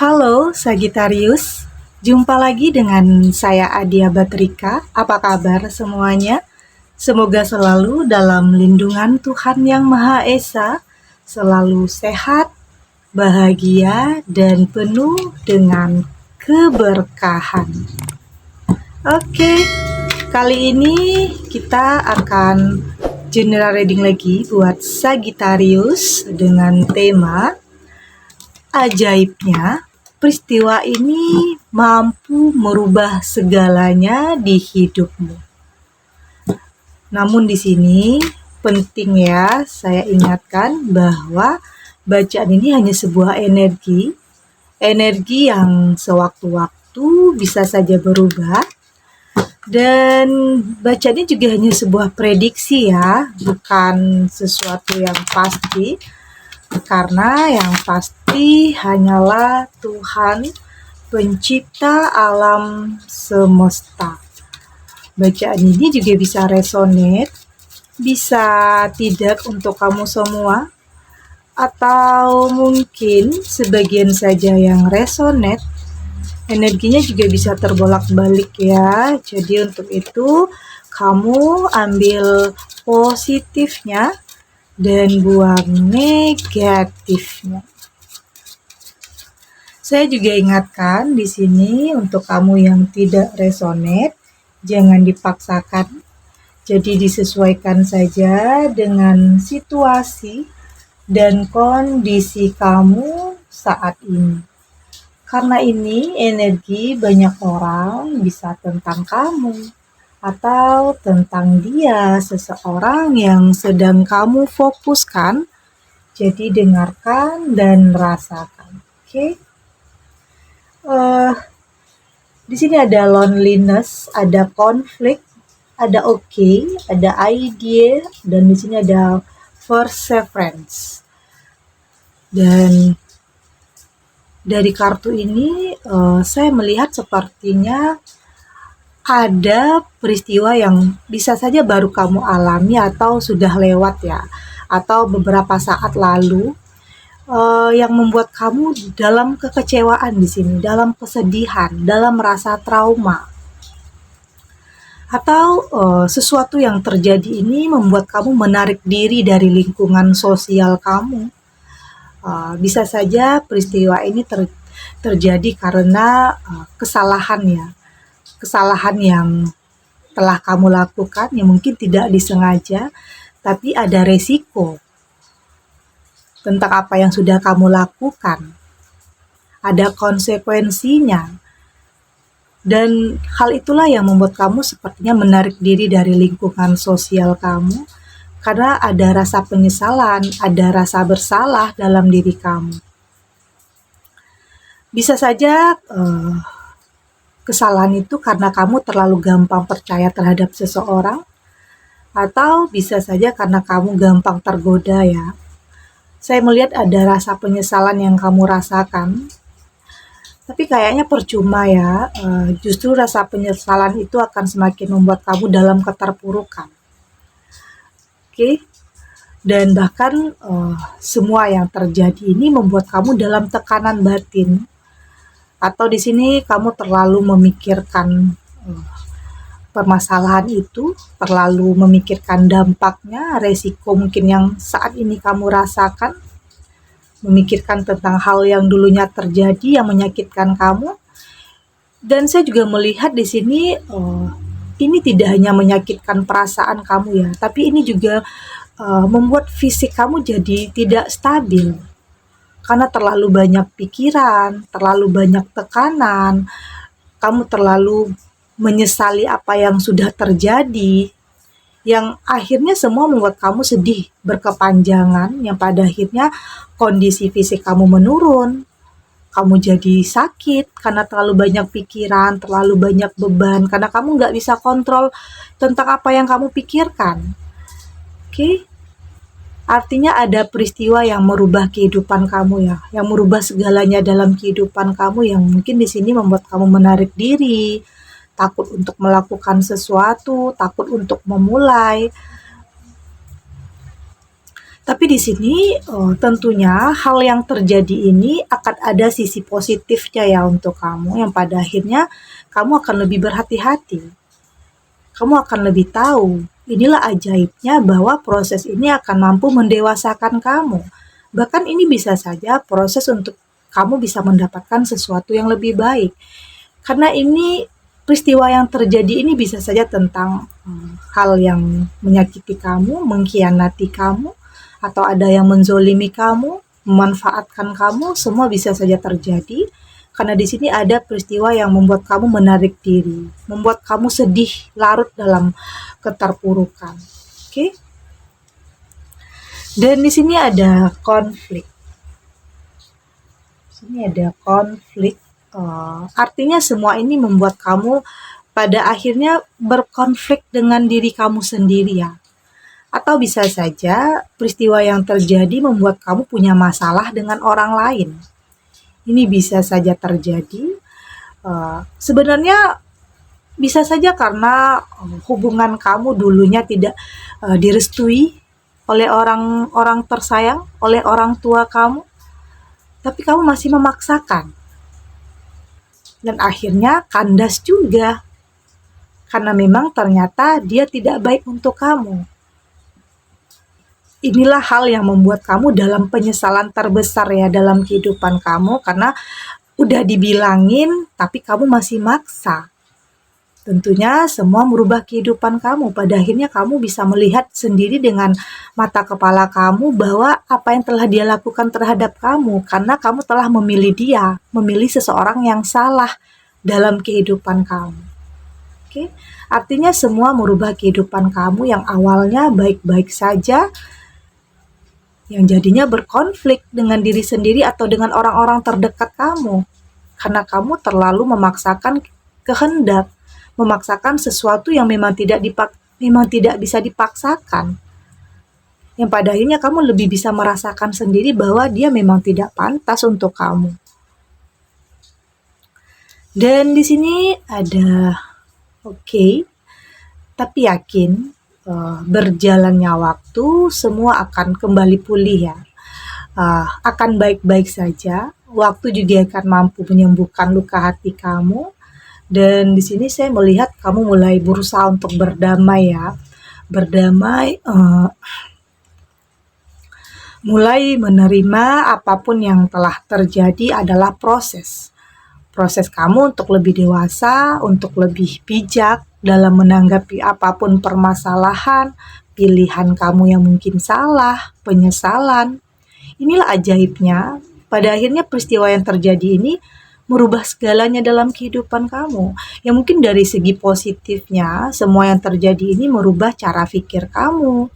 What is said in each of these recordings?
Halo Sagittarius, jumpa lagi dengan saya Adia Batrika. Apa kabar semuanya? Semoga selalu dalam lindungan Tuhan Yang Maha Esa, selalu sehat, bahagia, dan penuh dengan keberkahan. Oke, kali ini kita akan general reading lagi buat Sagittarius dengan tema ajaibnya, peristiwa ini mampu merubah segalanya di hidupmu. Namun di sini penting ya, saya ingatkan bahwa bacaan ini hanya sebuah energi yang sewaktu-waktu bisa saja berubah. Dan bacaan ini juga hanya sebuah prediksi ya, bukan sesuatu yang pasti. Karena yang pasti hanyalah Tuhan pencipta alam semesta. Bacaan ini juga bisa resonate, bisa tidak untuk kamu semua, atau mungkin sebagian saja yang resonate. Energinya juga bisa terbolak-balik ya. Jadi untuk itu kamu ambil positifnya dan buang negatifnya. Saya juga ingatkan di sini untuk kamu yang tidak resonate, jangan dipaksakan. Jadi disesuaikan saja dengan situasi dan kondisi kamu saat ini. Karena ini energi banyak orang bisa tentang kamu atau tentang dia, seseorang yang sedang kamu fokuskan. Jadi dengarkan dan rasakan. Oke. Di sini ada loneliness, ada konflik, ada ada idea, dan di sini ada perseverance. Dan dari kartu ini saya melihat sepertinya ada peristiwa yang bisa saja baru kamu alami atau sudah lewat ya, atau beberapa saat lalu yang membuat kamu dalam kekecewaan di sini, dalam kesedihan, dalam rasa trauma. Atau sesuatu yang terjadi ini membuat kamu menarik diri dari lingkungan sosial kamu. Bisa saja peristiwa ini terjadi karena kesalahan ya. Kesalahan yang telah kamu lakukan yang mungkin tidak disengaja, tapi ada resiko tentang apa yang sudah kamu lakukan. Ada konsekuensinya. Dan hal itulah yang membuat kamu sepertinya menarik diri dari lingkungan sosial kamu, karena ada rasa penyesalan, ada rasa bersalah dalam diri kamu. Bisa saja kesalahan itu karena kamu terlalu gampang percaya terhadap seseorang, atau bisa saja karena kamu gampang tergoda ya. Saya melihat ada rasa penyesalan yang kamu rasakan, tapi kayaknya percuma ya. Justru rasa penyesalan itu akan semakin membuat kamu dalam keterpurukan. Oke. Dan bahkan semua yang terjadi ini membuat kamu dalam tekanan batin. Atau di sini kamu terlalu memikirkan permasalahan itu, terlalu memikirkan dampaknya, resiko mungkin yang saat ini kamu rasakan, memikirkan tentang hal yang dulunya terjadi yang menyakitkan kamu. Dan saya juga melihat di sini ini tidak hanya menyakitkan perasaan kamu ya, tapi ini juga membuat fisik kamu jadi tidak stabil. Karena terlalu banyak pikiran, terlalu banyak tekanan, kamu terlalu menyesali apa yang sudah terjadi, yang akhirnya semua membuat kamu sedih berkepanjangan, yang pada akhirnya kondisi fisik kamu menurun, kamu jadi sakit karena terlalu banyak pikiran, terlalu banyak beban, karena kamu nggak bisa kontrol tentang apa yang kamu pikirkan. Oke? Artinya ada peristiwa yang merubah kehidupan kamu ya, yang merubah segalanya dalam kehidupan kamu, yang mungkin di sini membuat kamu menarik diri, takut untuk melakukan sesuatu, takut untuk memulai. Tapi di sini tentunya hal yang terjadi ini akan ada sisi positifnya ya untuk kamu, yang pada akhirnya kamu akan lebih berhati-hati. Kamu akan lebih tahu. Inilah ajaibnya bahwa proses ini akan mampu mendewasakan kamu. Bahkan ini bisa saja proses untuk kamu bisa mendapatkan sesuatu yang lebih baik. Karena ini peristiwa yang terjadi ini bisa saja tentang hal yang menyakiti kamu, mengkhianati kamu, atau ada yang menzolimi kamu, memanfaatkan kamu, semua bisa saja terjadi. Karena di sini ada peristiwa yang membuat kamu menarik diri, membuat kamu sedih, larut dalam keterpurukan. Oke? Dan di sini ada konflik. Di sini ada konflik. Artinya semua ini membuat kamu pada akhirnya berkonflik dengan diri kamu sendiri ya. Atau bisa saja peristiwa yang terjadi membuat kamu punya masalah dengan orang lain. Ini bisa saja terjadi. Sebenarnya bisa saja karena hubungan kamu dulunya tidak direstui oleh orang-orang tersayang, oleh orang tua kamu, tapi kamu masih memaksakan. Dan akhirnya kandas juga. Karena memang ternyata dia tidak baik untuk kamu. Inilah hal yang membuat kamu dalam penyesalan terbesar ya dalam kehidupan kamu, karena udah dibilangin tapi kamu masih maksa. Tentunya semua merubah kehidupan kamu. Pada akhirnya kamu bisa melihat sendiri dengan mata kepala kamu bahwa apa yang telah dia lakukan terhadap kamu, karena kamu telah memilih dia, memilih seseorang yang salah dalam kehidupan kamu. Oke? Artinya semua merubah kehidupan kamu yang awalnya baik-baik saja, yang jadinya berkonflik dengan diri sendiri atau dengan orang-orang terdekat kamu. Karena kamu terlalu memaksakan kehendak, memaksakan sesuatu yang memang tidak bisa dipaksakan. Yang pada akhirnya kamu lebih bisa merasakan sendiri bahwa dia memang tidak pantas untuk kamu. Dan di sini ada tapi yakin berjalannya waktu semua akan kembali pulih ya. Akan baik-baik saja. Waktu juga akan mampu menyembuhkan luka hati kamu. Dan di sini saya melihat kamu mulai berusaha untuk berdamai ya. Berdamai, mulai menerima apapun yang telah terjadi adalah proses. Proses kamu untuk lebih dewasa, untuk lebih bijak dalam menanggapi apapun permasalahan, pilihan kamu yang mungkin salah, penyesalan. Inilah ajaibnya. Pada akhirnya peristiwa yang terjadi ini merubah segalanya dalam kehidupan kamu. Yang mungkin dari segi positifnya, semua yang terjadi ini merubah cara pikir kamu,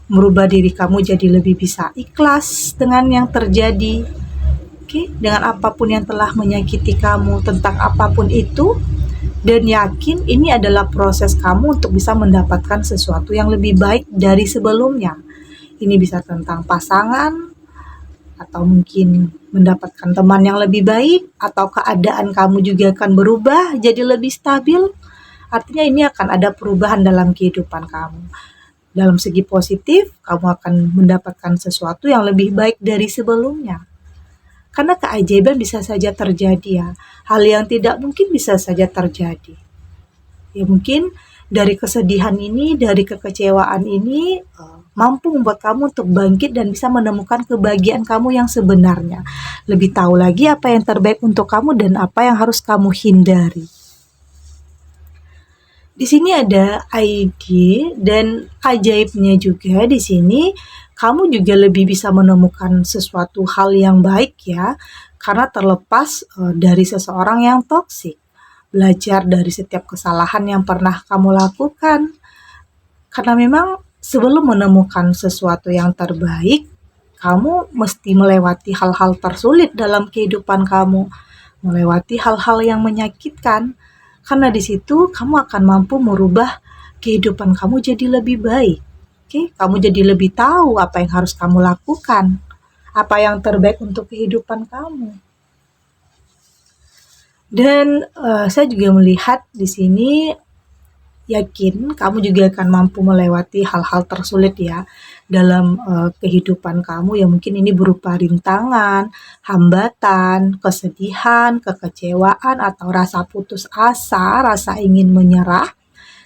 merubah diri kamu jadi lebih bisa ikhlas dengan yang terjadi. Dengan apapun yang telah menyakiti kamu, tentang apapun itu, dan yakin ini adalah proses kamu untuk bisa mendapatkan sesuatu yang lebih baik dari sebelumnya. Ini bisa tentang pasangan, atau mungkin mendapatkan teman yang lebih baik, atau keadaan kamu juga akan berubah jadi lebih stabil. Artinya ini akan ada perubahan dalam kehidupan kamu. Dalam segi positif, kamu akan mendapatkan sesuatu yang lebih baik dari sebelumnya. Karena keajaiban bisa saja terjadi ya. Hal yang tidak mungkin bisa saja terjadi. Ya mungkin dari kesedihan ini, dari kekecewaan ini, mampu membuat kamu untuk bangkit dan bisa menemukan kebahagiaan kamu yang sebenarnya. Lebih tahu lagi apa yang terbaik untuk kamu dan apa yang harus kamu hindari. Di sini ada ide dan ajaibnya juga di sini kamu juga lebih bisa menemukan sesuatu hal yang baik ya, karena terlepas dari seseorang yang toksik. Belajar dari setiap kesalahan yang pernah kamu lakukan. Karena memang sebelum menemukan sesuatu yang terbaik, kamu mesti melewati hal-hal tersulit dalam kehidupan kamu, melewati hal-hal yang menyakitkan. Karena di situ kamu akan mampu merubah kehidupan kamu jadi lebih baik. Kamu jadi lebih tahu apa yang harus kamu lakukan, apa yang terbaik untuk kehidupan kamu. Dan saya juga melihat di sini yakin kamu juga akan mampu melewati hal-hal tersulit ya dalam kehidupan kamu yang mungkin ini berupa rintangan, hambatan, kesedihan, kekecewaan, atau rasa putus asa, rasa ingin menyerah.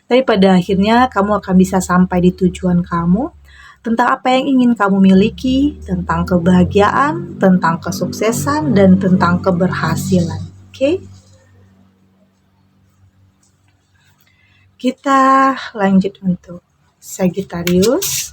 Tapi pada akhirnya kamu akan bisa sampai di tujuan kamu tentang apa yang ingin kamu miliki, tentang kebahagiaan, tentang kesuksesan, dan tentang keberhasilan. Oke? Kita lanjut untuk Sagittarius.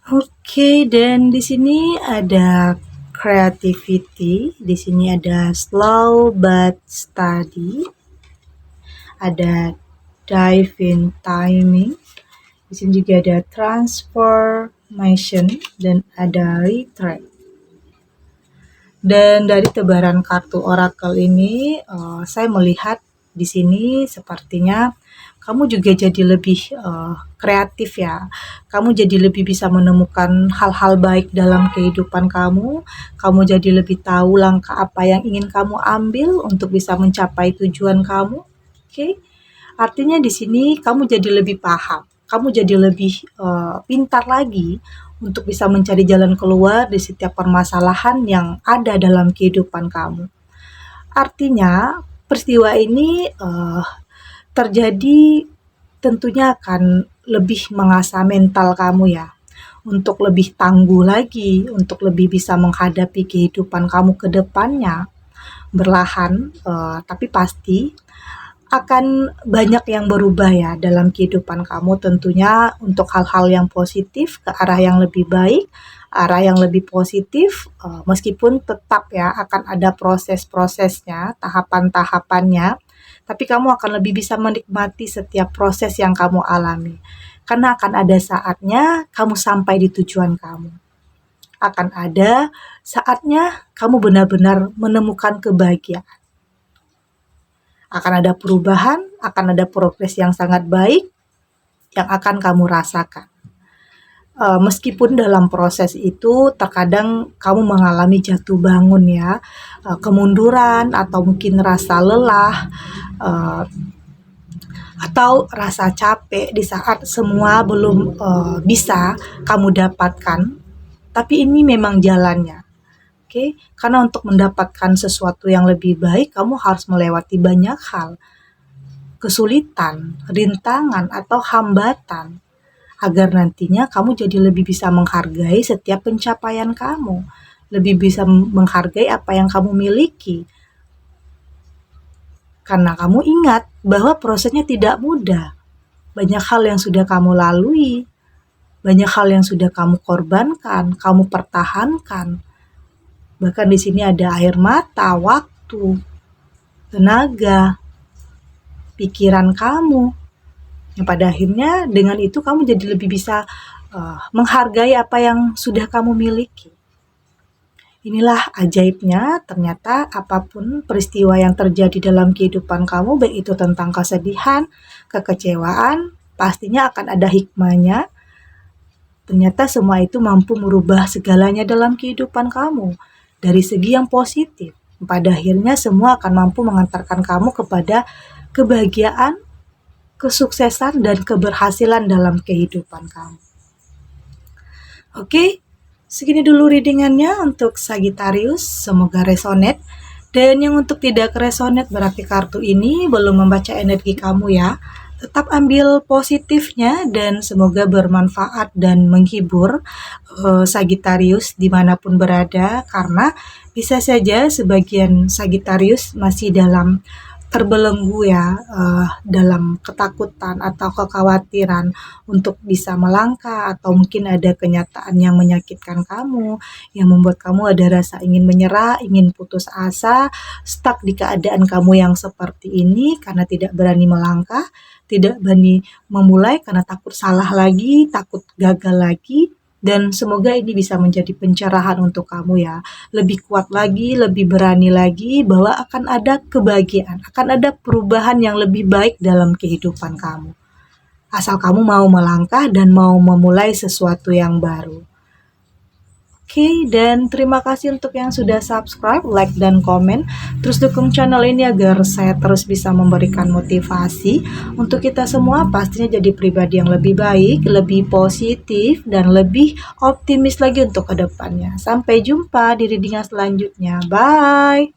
Oke, dan di sini ada creativity, di sini ada slow but steady, ada divine timing, di sini juga ada transformation, dan ada retreat. Dan dari tebaran kartu oracle ini, saya melihat di sini sepertinya kamu juga jadi lebih kreatif ya. Kamu jadi lebih bisa menemukan hal-hal baik dalam kehidupan kamu. Kamu jadi lebih tahu langkah apa yang ingin kamu ambil untuk bisa mencapai tujuan kamu. Oke? Artinya di sini kamu jadi lebih paham. Kamu jadi lebih pintar lagi untuk bisa mencari jalan keluar di setiap permasalahan yang ada dalam kehidupan kamu. Artinya peristiwa ini terjadi tentunya akan lebih mengasah mental kamu ya, untuk lebih tangguh lagi, untuk lebih bisa menghadapi kehidupan kamu ke depannya. Berlahan, tapi pasti akan banyak yang berubah ya dalam kehidupan kamu, tentunya untuk hal-hal yang positif, ke arah yang lebih baik, arah yang lebih positif, meskipun tetap ya akan ada proses-prosesnya, tahapan-tahapannya, tapi kamu akan lebih bisa menikmati setiap proses yang kamu alami. Karena akan ada saatnya kamu sampai di tujuan kamu. Akan ada saatnya kamu benar-benar menemukan kebahagiaan. Akan ada perubahan, akan ada progres yang sangat baik yang akan kamu rasakan. Meskipun dalam proses itu terkadang kamu mengalami jatuh bangun ya, kemunduran, atau mungkin rasa lelah, atau rasa capek di saat semua belum bisa kamu dapatkan, tapi ini memang jalannya. Oke, karena untuk mendapatkan sesuatu yang lebih baik, kamu harus melewati banyak hal, kesulitan, rintangan, atau hambatan, agar nantinya kamu jadi lebih bisa menghargai setiap pencapaian kamu, lebih bisa menghargai apa yang kamu miliki. Karena kamu ingat bahwa prosesnya tidak mudah. Banyak hal yang sudah kamu lalui, banyak hal yang sudah kamu korbankan, kamu pertahankan. Bahkan di sini ada air mata, waktu, tenaga, pikiran kamu. Yang pada akhirnya dengan itu kamu jadi lebih bisa menghargai apa yang sudah kamu miliki. Inilah ajaibnya, ternyata apapun peristiwa yang terjadi dalam kehidupan kamu, baik itu tentang kesedihan, kekecewaan, pastinya akan ada hikmahnya. Ternyata semua itu mampu merubah segalanya dalam kehidupan kamu dari segi yang positif. Pada akhirnya semua akan mampu mengantarkan kamu kepada kebahagiaan, kesuksesan, dan keberhasilan dalam kehidupan kamu. Oke, segini dulu readingannya untuk Sagittarius, semoga resonate. Dan yang untuk tidak resonate berarti kartu ini belum membaca energi kamu ya. Tetap ambil positifnya dan semoga bermanfaat dan menghibur Sagittarius dimanapun berada, karena bisa saja sebagian Sagittarius masih dalam terbelenggu ya, dalam ketakutan atau kekhawatiran untuk bisa melangkah, atau mungkin ada kenyataan yang menyakitkan kamu, yang membuat kamu ada rasa ingin menyerah, ingin putus asa, stuck di keadaan kamu yang seperti ini karena tidak berani melangkah, tidak berani memulai karena takut salah lagi, takut gagal lagi, Dan semoga ini bisa menjadi pencerahan untuk kamu ya. Lebih kuat lagi, lebih berani lagi bahwa akan ada kebahagiaan, akan ada perubahan yang lebih baik dalam kehidupan kamu. Asal kamu mau melangkah dan mau memulai sesuatu yang baru. Oke, dan terima kasih untuk yang sudah subscribe, like, dan komen. Terus dukung channel ini agar saya terus bisa memberikan motivasi untuk kita semua pastinya jadi pribadi yang lebih baik, lebih positif, dan lebih optimis lagi untuk kedepannya. Sampai jumpa di readingan selanjutnya. Bye!